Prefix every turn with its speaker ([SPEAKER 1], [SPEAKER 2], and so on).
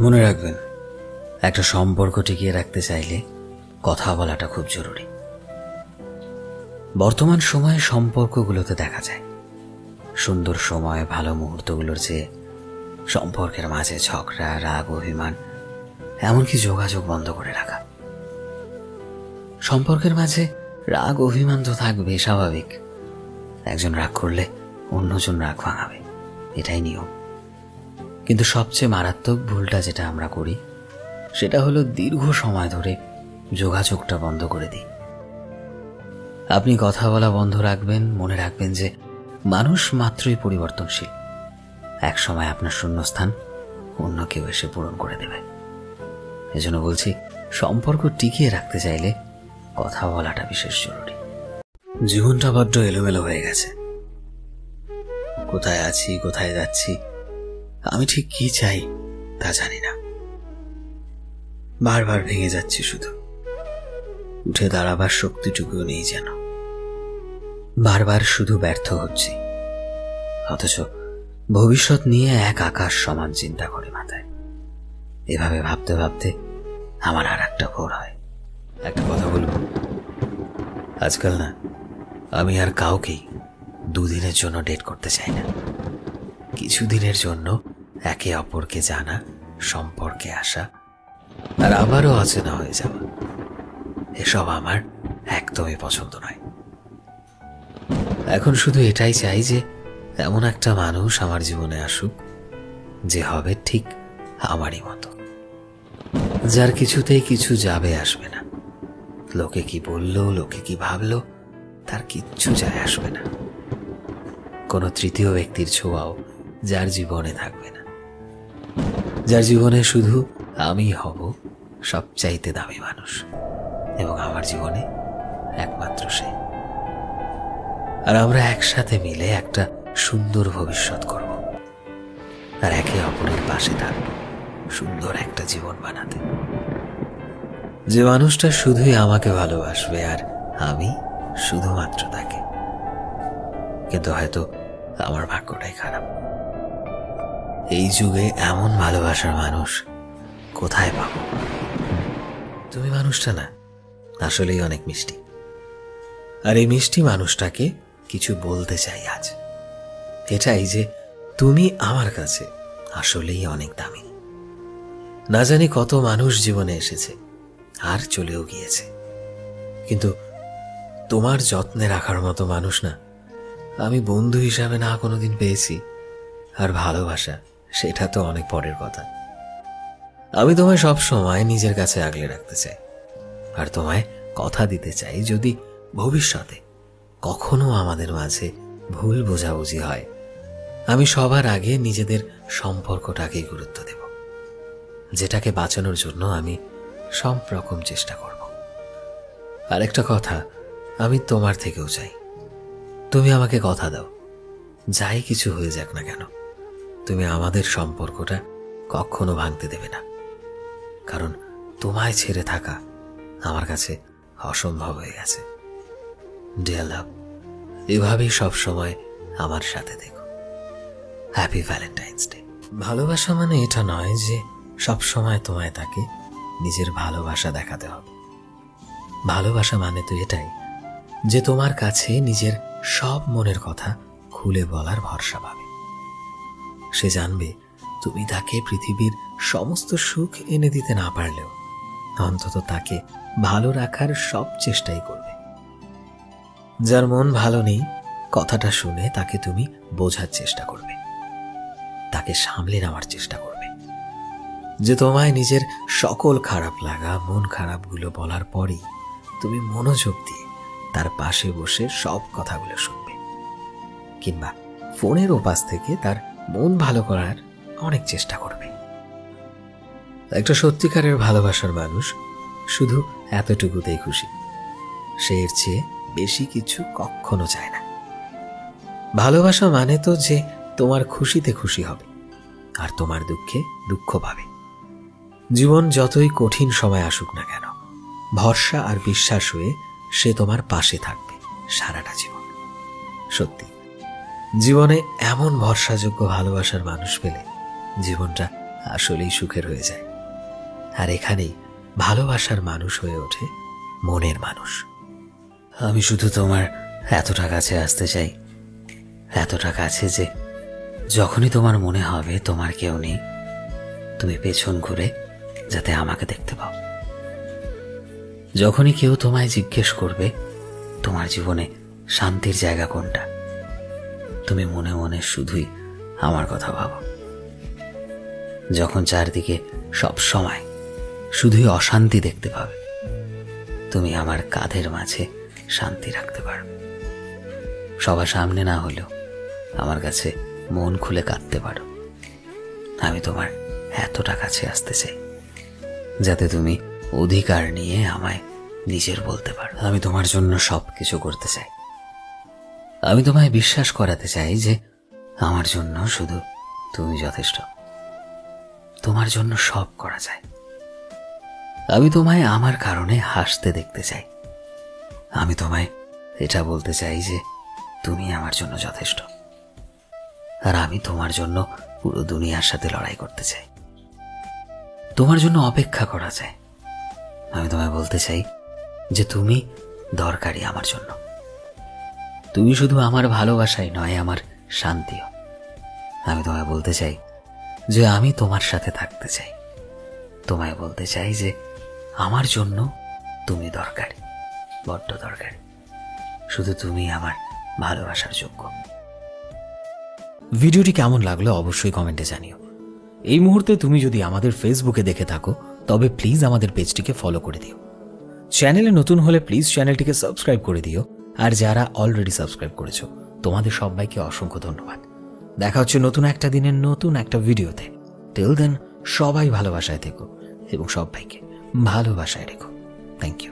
[SPEAKER 1] মনে রাখবেন, একটা সম্পর্ক টিকিয়ে রাখতে চাইলে কথা বলাটা খুব জরুরি। বর্তমান সময়ে সম্পর্কগুলোতে দেখা যায় সুন্দর সময়, ভালো মুহূর্তগুলোর চেয়ে সম্পর্কের মাঝে ঝগড়া, রাগ, অভিমান, এমনকি যোগাযোগ বন্ধ করে রাখা। সম্পর্কের মাঝে রাগ অভিমান তো থাকবে, স্বাভাবিক। একজন রাগ করলে অন্যজন রাগ ভাঙাবে, এটাই নিয়ম। কিন্তু সবচেয়ে মারাত্মক ভুলটা যেটা আমরা করি সেটা হলো দীর্ঘ সময় ধরে যোগাযোগটা বন্ধ করে দিই। আপনি কথা বলা বন্ধ রাখবেন, মনে রাখবেন যে মানুষ মাত্রই পরিবর্তনশীল। এক সময় আপনার শূন্যস্থান অন্য কেউ এসে পূরণ করে দেবে। এজন্য বলছি, সম্পর্ক টিকিয়ে রাখতে চাইলে কথা বলাটা বিশেষ জরুরি। জীবনটা বড্ড এলোমেলো হয়ে গেছে। কোথায় আছি, কোথায় যাচ্ছি, আমি ঠিক কি চাই তা জানি না। বারবার ভেঙে যাচ্ছি, শুধু উঠে দাঁড়াবার শক্তিটুকুও নেই যেন। বারবার শুধু ব্যর্থ হচ্ছি, অথচ ভবিষ্যৎ নিয়ে এক আকাশ সমান চিন্তা করে মাথায়। এভাবে ভাবতে ভাবতে আমার আর একটা ভোর হয়। একটা কথা বলবো, আজকাল না আমি আর কাউকেই দুদিনের জন্য ডেট করতে চাই না। কিছুদিনের জন্য একে অপরকে জানা, সম্পর্কে আসা, আর আবারও অচেনা হয়ে যাওয়া, এসব আমার একদমই পছন্দ নয়। এখন শুধু এটাই চাই যে এমন একটা মানুষ আমার জীবনে আসুক যে হবে ঠিক আমারই মতো, যার কিছুতেই কিছু যাবে আসবে না। লোকে কি বললো, লোকে কি ভাবলো, তার কিচ্ছু যায় আসবে না। কোনো তৃতীয় ব্যক্তির ছোঁয়াও যার জীবনে থাকবে না, যার জীবনে শুধু আমি হব সবচাইতে দামি মানুষ, এবং আমার জীবনে একমাত্র সে। আর আমরা একসাথে মিলে একটা সুন্দর ভবিষ্যৎ করব, আর একে অপরের পাশে থাকব সুন্দর একটা জীবন বানাতে। যে মানুষটা শুধুই আমাকে ভালোবাসবে আর আমি শুধুমাত্র তাকে। কিন্তু হয়তো আমার ভাগ্যটাই খারাপ। এই যুগে এমন ভালোবাসার মানুষ কোথায় পাবো? তুমি মানুষটা না আসলেই অনেক মিষ্টি, আর এই মিষ্টি মানুষটাকে কিছু বলতে চাই আজ। এটাই যে তুমি আমার কাছে আসলেই অনেক দামি। না জানি কত মানুষ জীবনে এসেছে আর চলেও গিয়েছে, কিন্তু তোমার যত্নে রাখার মতো মানুষ না আমি বন্ধু হিসাবে না কোনোদিন পেয়েছি। আর ভালোবাসা, সেটা তো অনেক পরের কথা। আমি তোমায় সব সময় নিজের কাছে আগলে রাখতে চাই, আর তোমায় কথা দিতে চাই যদি ভবিষ্যতে কখনো আমাদের মাঝে ভুল বোঝাবুঝি হয়, আমি সবার আগে নিজেদের সম্পর্কটাকেই গুরুত্ব দেব, যেটাকে বাঁচানোর জন্য আমি সব রকম চেষ্টা করব। আরেকটা কথা আমি তোমার থেকেও চাই, তুমি আমাকে কথা দাও, যাই কিছু হয়ে যাক না কেন, তুমি আমাদের সম্পর্কটা কখনো ভাঙতে দেবে না। কারণ তোমায় ছেড়ে থাকা আমার কাছে অসম্ভব হয়ে গেছে। ডিয়ার লাভ, এভাবেই সবসময় আমার সাথে দেখো। Happy Valentine's day. ভালোবাসা মানে এটা নয় যে সবসময় তোমায় তাকে নিজের ভালোবাসা দেখাতে হবে। ভালোবাসা মানে তো এটাই যে তোমার কাছে নিজের সব মনের কথা খুলে বলার ভরসা পাবে। সে জানবে তুমি তাকে পৃথিবীর সমস্ত সুখ এনে দিতে না পারলেও অন্তত তাকে ভালো রাখার সব চেষ্টাই করবে। যার মন ভালো নেই, কথাটা শুনে তাকে তুমি বোঝার চেষ্টা করবে, তাকে সামলে নেওয়ার চেষ্টা করবে। যে তোমায় নিজের সকল খারাপ লাগা, মন খারাপগুলো বলার পরেই তুমি মনোযোগ দিয়ে তার পাশে বসে সব কথাগুলো শুনবে, কিংবা ফোনের ওপাশ থেকে তার মন ভালো করার অনেক চেষ্টা করবে। একটা সত্যিকারের ভালোবাসার মানুষ শুধু এতটুকুতেই খুশি, সে এর চেয়ে বেশি কিছু কখনো চায় না। ভালোবাসা মানে তো যে তোমার খুশিতে খুশি হবে আর তোমার দুঃখে দুঃখ পাবে। জীবন যতই কঠিন সময় আসুক না কেন, ভরসা আর বিশ্বাস হয়ে সে তোমার পাশে থাকবে সারাটা জীবন। সত্যি, জীবনে এমন ভরসাযোগ্য ভালোবাসার মানুষ পেলে জীবনটা আসলেই সুখের হয়ে যায়। আর এখানেই ভালোবাসার মানুষ হয়ে ওঠে মনের মানুষ। আমি শুধু তোমার এতটা কাছে আসতে চাই, এতটা কাছে যে যখনই তোমার মনে হবে তোমার কেউ নেই, তুমি পেছন ঘুরে যাতে আমাকে দেখতে পাও। যখনই কেউ তোমায় জিজ্ঞেস করবে তোমার জীবনে শান্তির জায়গা কোনটা, তুমি মনে মনে শুধুই আমার কথা ভাবো। যখন চারদিকে সব সময় শুধুই অশান্তি দেখতে পাবে, তুমি আমার কাঁধের মাঝে শান্তি রাখতে পারবে। সবার সামনে না হলেও আমার কাছে মন খুলে কাঁদতে পারো। আমি তোমার এতটা কাছে আসতে চাই যাতে তুমি অধিকার নিয়ে আমায় নিজের বলতে পারো। আমি তোমার জন্য সব কিছু করতে চাই। আমি তোমায় বিশ্বাস করাতে চাই যে আমার জন্য শুধু তুমি যথেষ্ট। তোমার জন্য সব করা যায়। আমি তোমায় আমার কারণে হাসতে দেখতে চাই। আমি তোমায় এটা বলতে চাই যে তুমি আমার জন্য যথেষ্ট। আর আমি তোমার জন্য পুরো দুনিয়ার সাথে লড়াই করতে চাই। তোমার জন্য অপেক্ষা করা যায়। আমি তোমায় বলতে চাই যে তুমি দরকারি আমার জন্য। তুমি শুধু আমার ভালোবাসাই নয়, আমার শান্তিও। আমি তোমায় বলতে চাই যে আমি তোমার সাথে থাকতে চাই। তোমায় বলতে চাই যে আমার জন্য তুমি দরকারি, বড্ড দরকারি। শুধু তুমি আমার ভালোবাসার যোগ্য।
[SPEAKER 2] ভিডিওটি কেমন লাগলো অবশ্যই কমেন্টে জানিও। এই মুহূর্তে তুমি যদি আমাদের ফেসবুকে দেখে থাকো তবে প্লিজ আমাদের পেজটিকে ফলো করে দিও। চ্যানেলে নতুন হলে প্লিজ চ্যানেলটিকে সাবস্ক্রাইব করে দিও। আর যারা অলরেডি সাবস্ক্রাইব করেছো তোমাদের সবাইকে অসংখ্য ধন্যবাদ। দেখা হচ্ছে নতুন একটা দিনের নতুন একটা ভিডিওতে। টিল দেন সবাই ভালোবাসায় থেকো এবং সবাইকে ভালোবাসায় রেখো। Thank you.